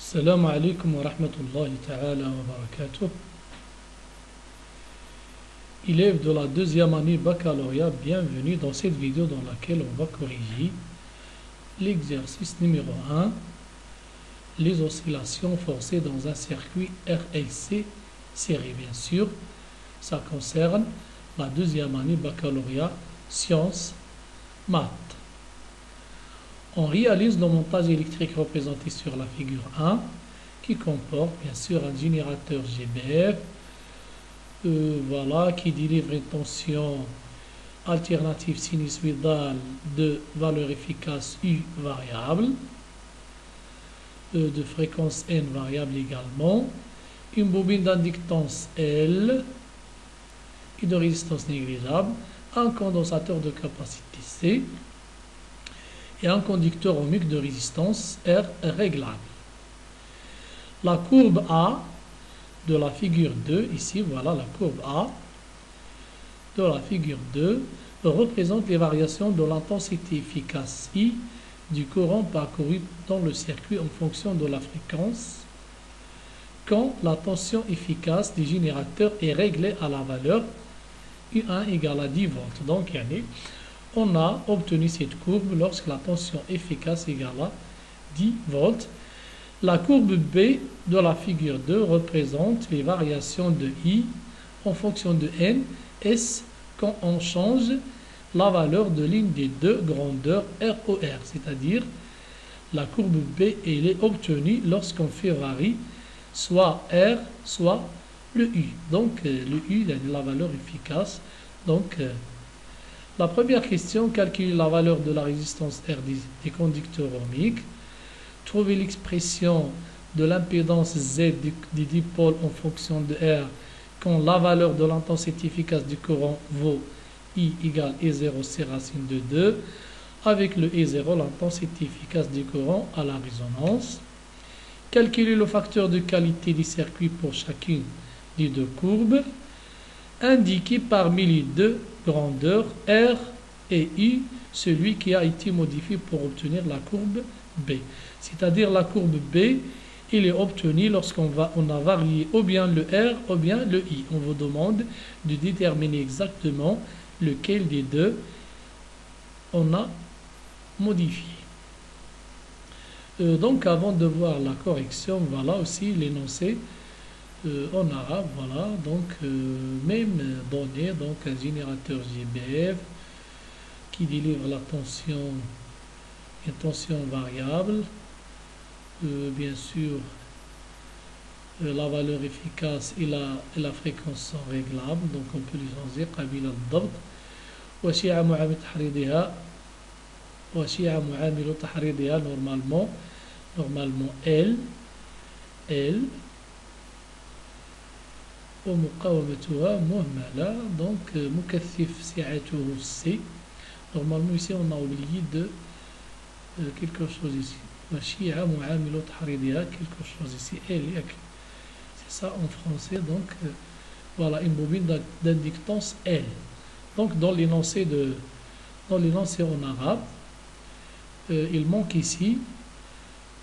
Salam alaikum wa rahmatullahi ta'ala wa barakatuh. Élèves de la deuxième année baccalauréat, bienvenue dans cette vidéo dans laquelle on va corriger l'exercice numéro 1, les oscillations forcées dans un circuit RLC serré. Bien sûr, ça concerne la deuxième année baccalauréat sciences maths. On réalise le montage électrique représenté sur la figure 1 qui comporte bien sûr un générateur GBF qui délivre une tension alternative sinusoïdale de valeur efficace U variable, de fréquence N variable également, une bobine d'inductance L et de résistance négligeable, un condensateur de capacité C et un conducteur ohmique de résistance R réglable. La courbe A de la figure 2, ici voilà la courbe A de la figure 2, représente les variations de l'intensité efficace I du courant parcouru dans le circuit en fonction de la fréquence quand la tension efficace du générateur est réglée à la valeur U1 égale à 10 volts. Donc, on a obtenu cette courbe lorsque la tension efficace égale à 10 volts. La courbe B de la figure 2 représente les variations de I en fonction de N, S, quand on change la valeur de l'une des deux grandeurs ROR, c'est-à-dire la courbe B, elle est obtenue lorsqu'on fait varier soit R, soit le U. Donc, le U, la valeur efficace. Donc, la première question, calculer la valeur de la résistance R des conducteurs ohmiques. Trouver l'expression de l'impédance Z des dipôles en fonction de R quand la valeur de l'intensité efficace du courant vaut I égale E0 C racine de 2 avec le E0, l'intensité efficace du courant à la résonance. Calculer le facteur de qualité du circuit pour chacune des deux courbes. Indiquer parmi les deux grandeurs R et U celui qui a été modifié pour obtenir la courbe B. C'est-à-dire la courbe B, il est obtenu lorsqu'on a varié ou bien le R ou bien le I. On vous demande de déterminer exactement lequel des deux on a modifié. Donc avant de voir la correction, voilà aussi l'énoncé en arabe, voilà, donc même donné, donc un générateur GBF qui délivre la tension, une tension variable, bien sûr la valeur efficace et la fréquence sont réglables, donc on peut les changer قبل الضبط. وشيء معامل تحريضها normalement L ومقاومتها مهملة, donc مكثف سعته C. Normalement ici on a oublié de quelque chose ici. وشيء معامل تحريضها, quelque chose ici. C'est ça en français, donc voilà une bobine d'inductance L. Donc dans l'énoncé en arabe, il manque ici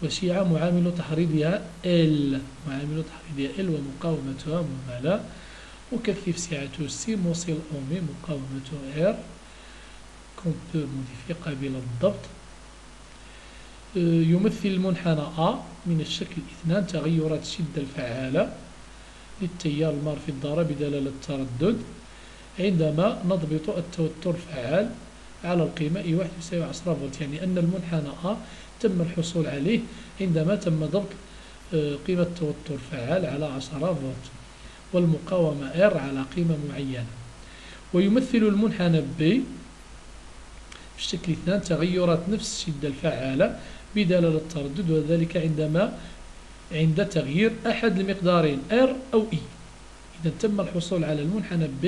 وشيء معامل تحريضها L, معامل تحريضها L ومقاومتها مهملة, مكثف سعته C, موصل أومي مقاومته R qu'on peut modifier قبل الضبط. يمثل المنحنى A من الشكل 2 تغيرات الشدة الفعالة للتيار المار في الدارة بدلالة التردد عندما نضبط التوتر الفعال على القيمة E1 يساوي 10 فولت. يعني أن المنحنى A تم الحصول عليه عندما تم ضبط قيمة التوتر الفعال على 10 فولت والمقاومة R على قيمة معينة. ويمثل المنحنى B في الشكل 2 تغيرات نفس الشدة الفعالة بدلالة التردد, وذلك عند تغيير أحد المقدارين R أو E. إذا تم الحصول على المنحنى B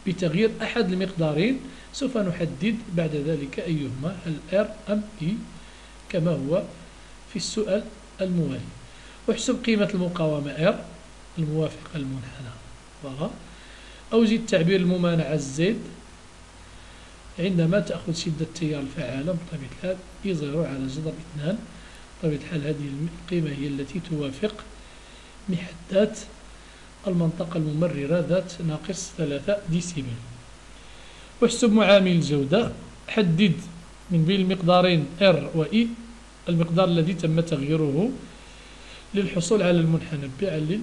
بتغيير أحد المقدارين سوف نحدد بعد ذلك أيهما, هل R أم E كما هو في السؤال الموالي. واحسب قيمة المقاومة R الموافقة للمنحنى. أوجد تعبير الممانعة Z عندما تأخذ شدة التيار الفعالة بطبيعة الحال E0 على جذر 2 بطبيعة الحال هذه القيمة هي التي توافق محدات المنطقة الممررة ذات ناقص 3 ديسيبل. احسب معامل الجودة. حدد من بين المقدارين R و E المقدار الذي تم تغييره للحصول على المنحنى. بعلل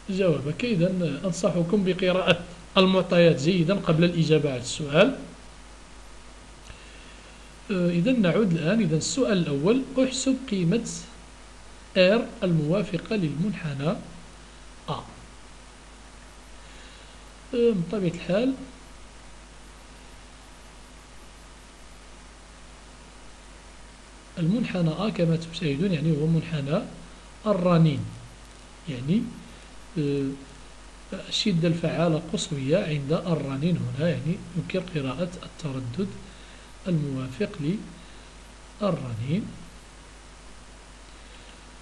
جوابك. إذن أنصحكم بقراءة المعطيات جيدا قبل الإجابة على السؤال. إذن نعود الآن. إذن السؤال الأول: احسب قيمة R الموافقة للمنحنى A. بطبيعة الحال المنحنى A كما تشاهدون يعني هو منحنى الرنين، يعني الشدة الفعالة قصوية عند الرنين. هنا يعني يمكن قراءة التردد الموافق للرنين.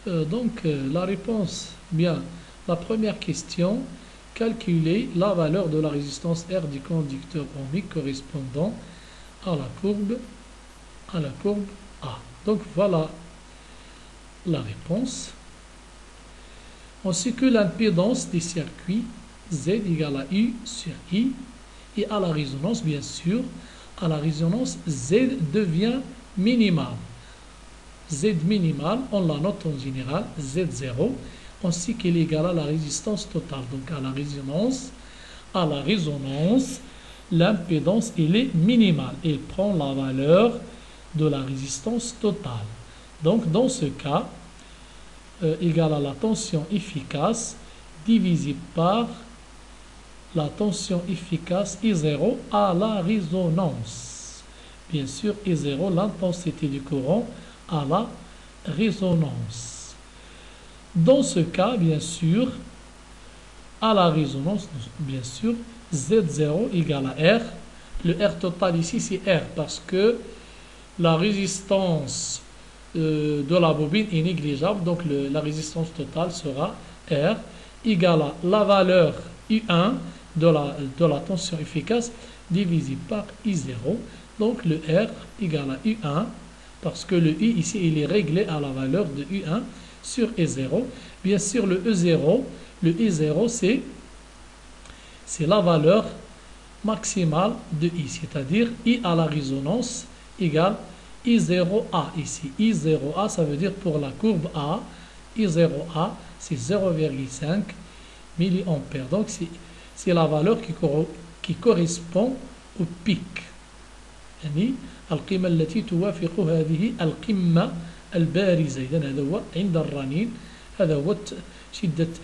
Donc la réponse, bien, la première question: calculer la valeur de la résistance R du conducteur ohmique correspondant à la courbe A. Donc voilà la réponse. On sait que l'impédance des circuits Z égale à U sur I, et à la résonance, bien sûr, à la résonance Z devient minimale. Z minimale, on la note en général Z0, on sait qu'elle est égale à la résistance totale. Donc à la résonance, l'impédance elle est minimale. Elle prend la valeur de la résistance totale. Donc dans ce cas, égale à la tension efficace divisé par la tension efficace I0 à la résonance. Bien sûr, I0, l'intensité du courant à la résonance. Dans ce cas, bien sûr, à la résonance, bien sûr, Z0 égale à R. Le R total ici, c'est R parce que la résistance de la bobine est négligeable. Donc la résistance totale sera R égale à la valeur I1 de la tension efficace divisé par I0. Donc le R égale à I1 parce que le I ici il est réglé à la valeur de I1 sur I0. Bien sûr le I0 c'est la valeur maximale de I, c'est-à-dire I à la résonance égale I0A ici. I0A ça veut dire pour la courbe A, I0A c'est 0,5 milliampères. Donc c'est la valeur qui correspond au pic. يعني القيمة التي توافق هذه القمة البارزة. إذن هذا هو عند الرنين، هذا هو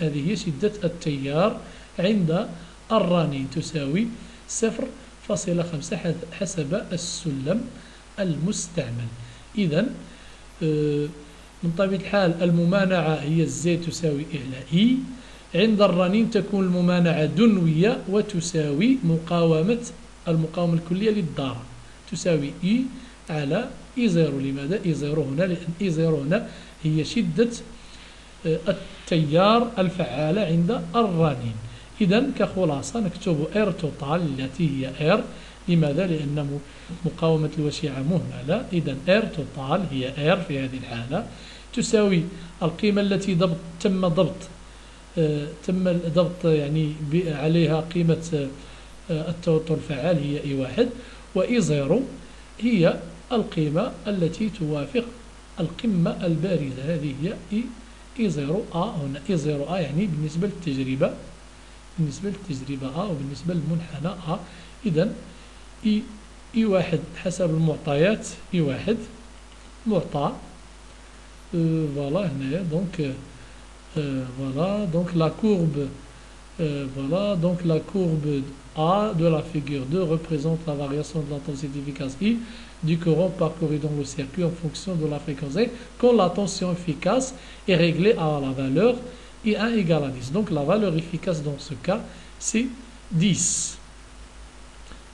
هذه هي شدة التيار عند الرنين تساوي 0.5 حسب السلم المستعمل. إذن من طبيعة الحال الممانعة هي الزد تساوي على إي. عند الرنين تكون الممانعة دنوية وتساوي المقاومة الكلية للضرر تساوي إي على إي0. لماذا إي0 هنا؟ لأن إي0 هنا هي شدة التيار الفعالة عند الرنين. إذن كخلاصة نكتب R توتال التي هي R. لماذا؟ لأن مقاومة الوشيعة مهملة. إذن R توتال هي R في هذه الحالة تساوي القيمة التي تم ضبط يعني عليها قيمة التوتر الفعال هي I1، وإي0 هي القيمة التي توافق القمة البارزة. هذه هي إي0A. هنا إي0A يعني بالنسبة للتجربة A وبالنسبة للمنحنى A. إذن I1 حسب المعطيات I1 معطى voilà هنا. donc la courbe la courbe A de la figure 2 représente la variation de l'intensité efficace I du courant parcouru dans le circuit en fonction de la fréquence Z quand la tension efficace est réglée à la valeur I1 égale à 10. Donc la valeur efficace dans ce cas c'est 10.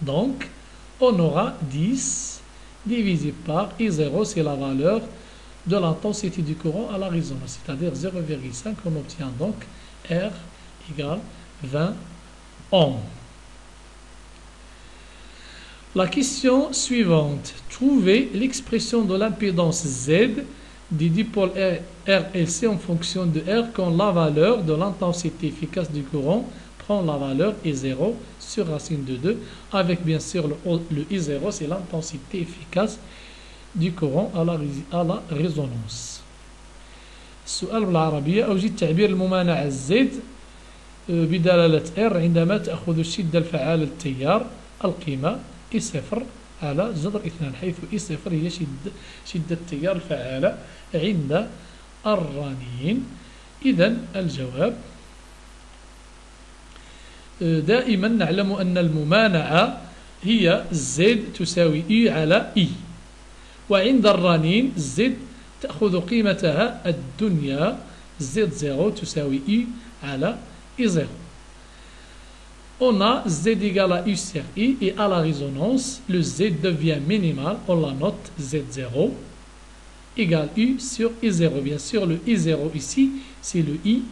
Donc on aura 10 divisé par I0, c'est la valeur de l'intensité du courant à la résonance, c'est-à-dire 0,5. On obtient donc R égale 20 ohms. La question suivante: trouvez l'expression de l'impédance Z des dipôles R et C en fonction de R quand la valeur de l'intensité efficace du courant prend la valeur I0 sur racine de 2, avec bien sûr le I0, c'est l'intensité efficace du courant à la résonance. السؤال بالعربية: أوجد تعبير الممانعة Z بدلالة R عندما تأخذ الشدة الفعالة للتيار القيمة I0 على جذر 2، حيث I0 هي شدة التيار الفعالة عند الرنين. إذن الجواب: دائما نعلم أن الممانعة هي Z تساوي I على I، وعند الرنين Z تأخذ قيمتها الدنيا Z0 تساوي I على I0. On a Z égale à U sur I, et à la résonance, le Z devient minimal, on la note Z0 égale U sur I0. Bien sûr, le I0 ici, c'est le I.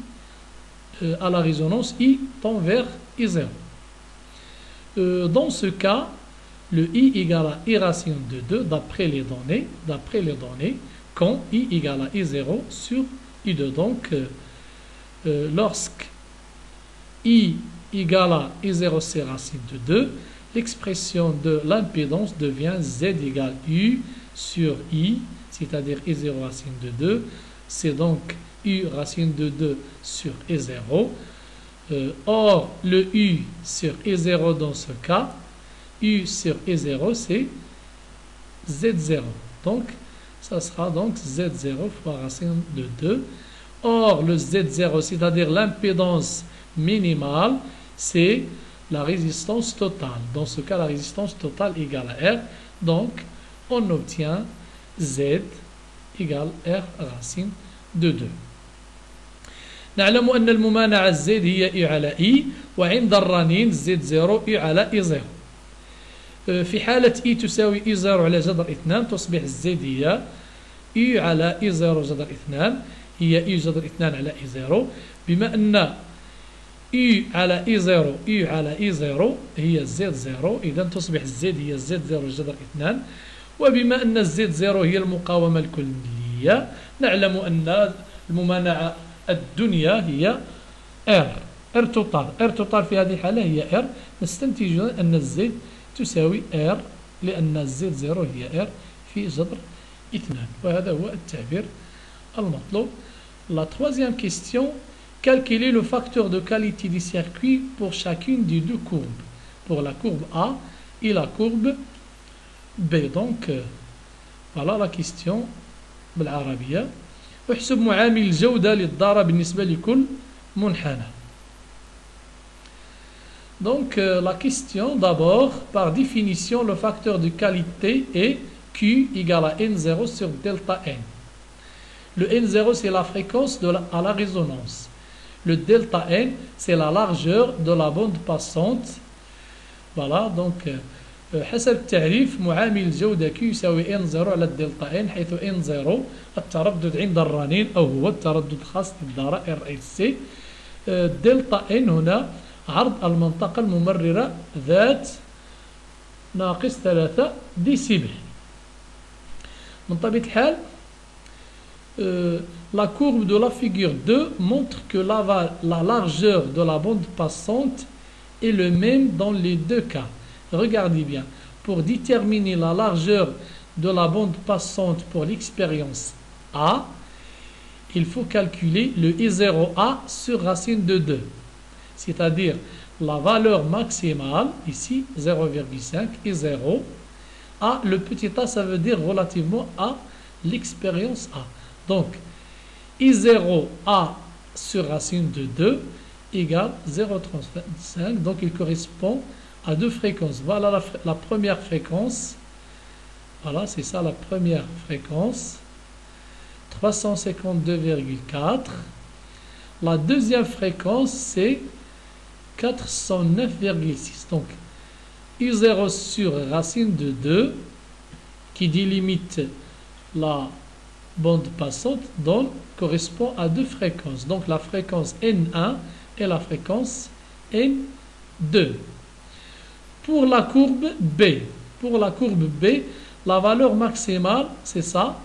À la résonance, I tend vers I0. Dans ce cas, le I égale à I racine de 2 d'après les données, quand I égale à I0 sur I2. Donc, lorsque I égale à I0C racine de 2, l'expression de l'impédance devient Z égale U sur I, c'est-à-dire I0 racine de 2. C'est donc U racine de 2 sur I0. Or, le U sur I0 dans ce cas, U sur I0, c'est Z0. Donc, ça sera donc Z0 fois racine de 2. Or, le Z0, c'est-à-dire l'impédance minimale, c'est la résistance totale. Dans ce cas, la résistance totale égale à R. Donc, on obtient Z égale R racine de 2. نعلم أن الممانعة Z هي I على I، وعند الرنين Z0 I على I0. في حالة I تساوي I0 على جذر 2 تصبح Z هي I على I0 جذر 2، هي I جذر 2 على I0. بما أن I على I0 I على I0 هي Z0، إذا تصبح Z هي Z0 جذر 2. وبما أن Z0 هي المقاومة الكلية، نعلم أن الممانعة الدنيا هي R توتال في هذه الحالة هي R. نستنتج أن الزد تساوي R لأن الزد 0 هي R في جذر 2. وهذا هو التعبير المطلوب. La troisième question: calculer le facteur de qualité du circuit pour chacune des deux courbes, pour la courbe A et la courbe B. Donc voilà la question بالعربية. احسب معامل الجودة للضارة بالنسبة لكل منحنى. Donc la question d'abord, par définition, le facteur de qualité est Q égale à N0 sur delta N. Le N0 c'est la fréquence à la résonance. Le delta N c'est la largeur de la bande passante. Voilà, donc حسب التعريف معامل الجودة Q يساوي N0 على الدلتا N، حيث N0 التردد عند الرنين أو هو التردد الخاص بالدارة RHC. دلتا N هنا عرض المنطقة الممررة ذات ناقص 3 ديسيبل. من طبيعة الحال la courbe de la figure 2 montre que la largeur de la bande passante est le même dans les deux cas. Regardez bien, pour déterminer la largeur de la bande passante pour l'expérience A, il faut calculer le I0A sur racine de 2, c'est-à-dire la valeur maximale, ici 0,5, I0, A, le petit a, ça veut dire relativement à l'expérience A. Donc, I0A sur racine de 2 égale 0,35, donc il correspond à deux fréquences. Voilà la première fréquence. Voilà, c'est ça la première fréquence. 352,4. La deuxième fréquence, c'est 409,6. Donc, I0 sur racine de 2, qui délimite la bande passante, donc correspond à deux fréquences. Donc, la fréquence N1 et la fréquence N2. Pour la courbe B, la valeur maximale, c'est ça,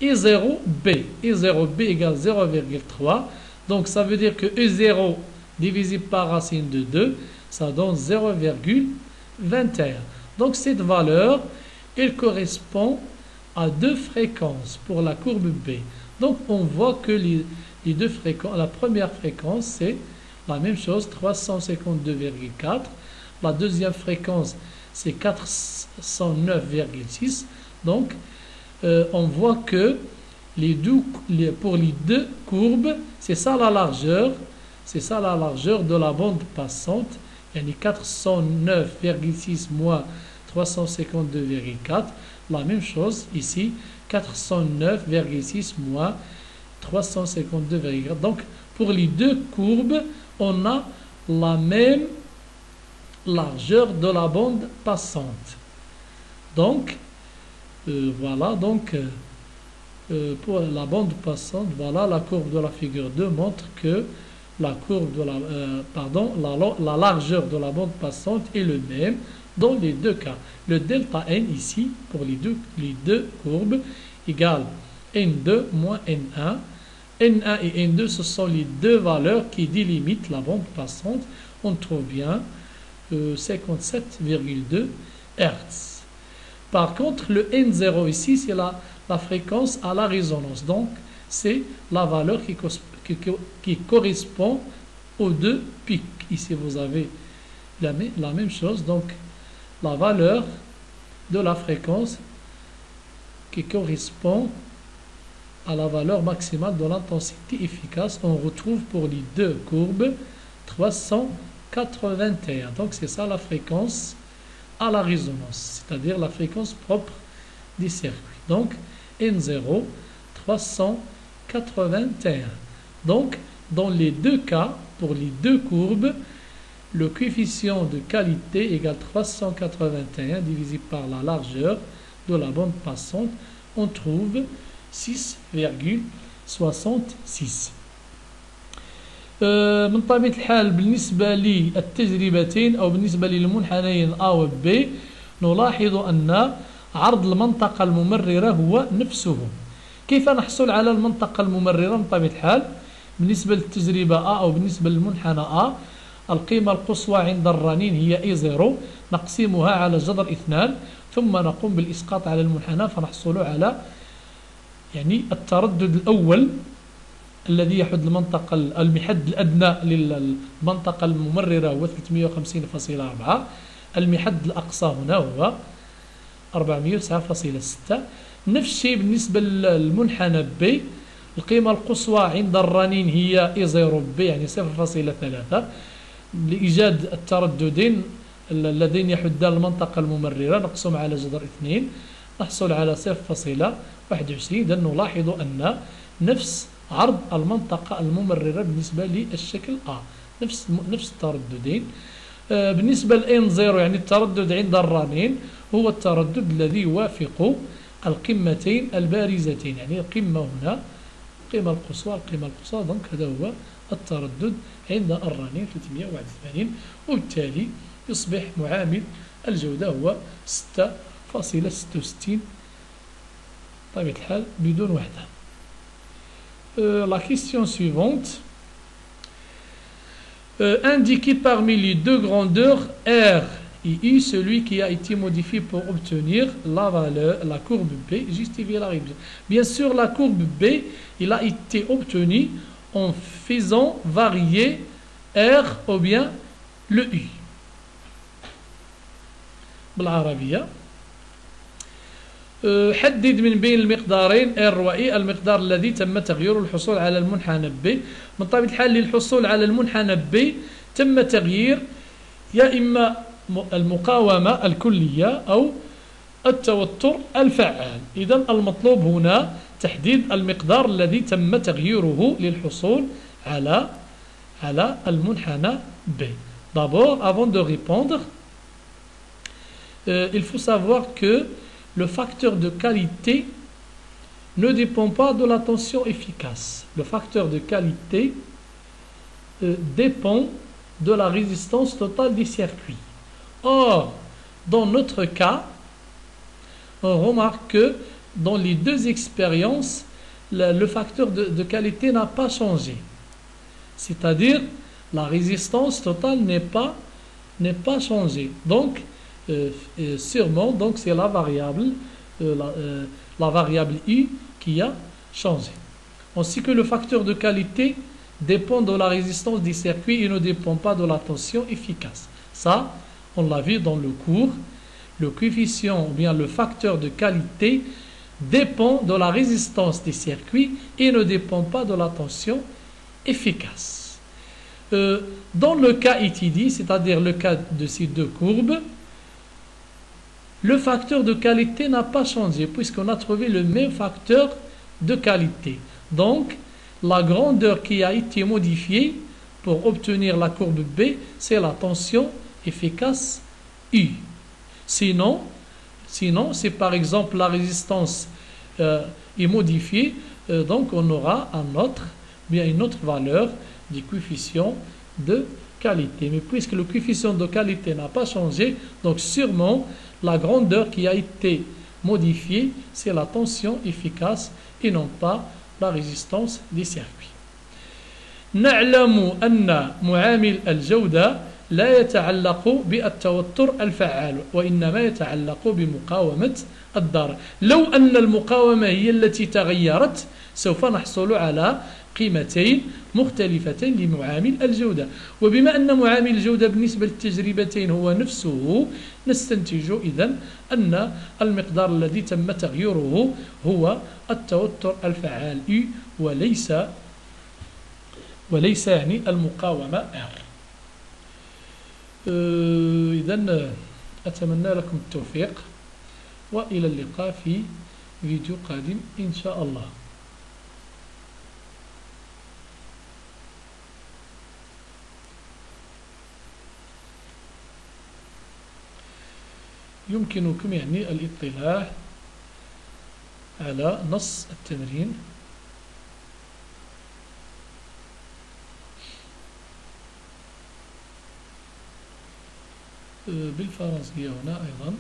E0B. E0B égale 0,3. Donc ça veut dire que E0 divisé par racine de 2, ça donne 0,21. Donc cette valeur, elle correspond à deux fréquences pour la courbe B. Donc on voit que les deux fréquences, la première fréquence c'est la même chose, 352,4. La deuxième fréquence c'est 409,6. Donc on voit que pour les deux courbes, c'est ça la largeur de la bande passante. Il y a 409,6 moins 352,4. La même chose ici, 409,6 moins 352,4. Donc, pour les deux courbes, on a la même largeur de la bande passante. Donc, voilà, donc, pour la bande passante, voilà, la courbe de la figure 2 montre que la courbe de la largeur de la bande passante est le même dans les deux cas. Le delta n ici, pour les deux courbes, égale n2 moins n1. n1 et n2, ce sont les deux valeurs qui délimitent la bande passante. On trouve bien 57,2 Hz. Par contre, le n0 ici, c'est la fréquence à la résonance. Donc, c'est la valeur qui correspond aux deux pics. Ici, vous avez la même chose. Donc, la valeur de la fréquence qui correspond à la valeur maximale de l'intensité efficace, on retrouve pour les deux courbes 381. Donc, c'est ça la fréquence à la résonance, c'est-à-dire la fréquence propre des circuits. Donc, N0, 381. Donc, dans les deux cas, pour les deux courbes, le coefficient de qualité égale 381 divisé par la largeur de la bande passante, on trouve 6,66. من طبيعة الحال بالنسبة للتجربتين أو بالنسبة للمنحنيين A و B نلاحظ أن عرض المنطقة الممررة هو نفسه. كيف نحصل على المنطقة الممررة؟ من طبيعة الحال بالنسبة للتجربة A أو بالنسبة للمنحنى A، القيمة القصوى عند الرنين هي E0، نقسمها على جذر 2 ثم نقوم بالإسقاط على المنحنى فنحصل على يعني التردد الأول الذي يحد المنطقة المحد الأدنى للمنطقة الممررة هو 350.4. المحد الأقصى هنا هو 409.6. نفس الشيء بالنسبة للمنحنى B، القيمة القصوى عند الرنين هي E0B يعني 0.3. لإيجاد الترددين اللذين يحدان المنطقة الممررة نقسم على جذر 2 نحصل على 0.21. إذن نلاحظ أن نفس عرض المنطقة الممررة بالنسبة للشكل A نفس الترددين. بالنسبة ل N0 يعني التردد عند الرنين هو التردد الذي يوافق القمتين البارزتين، يعني القمة هنا القيمة القصوى دونك هذا هو التردد عند الرنين 381، وبالتالي يصبح معامل الجودة هو 6.66 طبيعة الحال بدون وحدة. La question suivante. Indiquez parmi les deux grandeurs R et I celui qui a été modifié pour obtenir la courbe B. Justifiez la règle. Bien sûr, la courbe B, il a été obtenu en faisant varier R ou bien le I. بالعربية حدد من بين المقدارين R و I المقدار الذي تم تغييره للحصول على المنحنى B. من طبيعة الحال للحصول على المنحنى B تم تغيير يا إما المقاومة الكلية أو التوتر الفعال. إذن المطلوب هنا تحديد المقدار الذي تم تغييره للحصول على المنحنى B. D'abord, avant de répondre, il faut savoir que le facteur de qualité ne dépend pas de la tension efficace. Le facteur de qualité dépend de la résistance totale des circuits. Or, dans notre cas, on remarque que dans les deux expériences, le facteur de qualité n'a pas changé. C'est-à-dire, la résistance totale n'est pas changée. Donc, sûrement, donc c'est la variable I qui a changé. Ainsi que le facteur de qualité dépend de la résistance du circuit et ne dépend pas de la tension efficace. Ça, on l'a vu dans le cours. Le coefficient ou bien le facteur de qualité dépend de la résistance des circuits et ne dépend pas de la tension efficace. Dans le cas étudié, c'est-à-dire le cas de ces deux courbes, le facteur de qualité n'a pas changé puisqu'on a trouvé le même facteur de qualité. Donc, la grandeur qui a été modifiée pour obtenir la courbe B, c'est la tension efficace U. Sinon, si par exemple la résistance est modifiée, donc on aura une autre valeur du coefficient de qualité. Mais puisque le coefficient de qualité n'a pas changé, donc sûrement la grandeur qui a été modifiée, c'est la tension efficace et non pas la résistance des circuits. نعلم أن معامل الجودة لا يتعلق بالتوتر الفعال وإنما يتعلق بمقاومة الضرر. لو أن المقاومة هي التي تغيرت سوف نحصل على قيمتين مختلفتين لمعامل الجودة، وبما أن معامل الجودة بالنسبة للتجربتين هو نفسه، نستنتج إذن أن المقدار الذي تم تغييره هو التوتر الفعال U وليس يعني المقاومة R. إذن أتمنى لكم التوفيق وإلى اللقاء في فيديو قادم إن شاء الله. يمكنكم يعني الاطلاع على نص التمرين بالفرنسية هنا أيضا.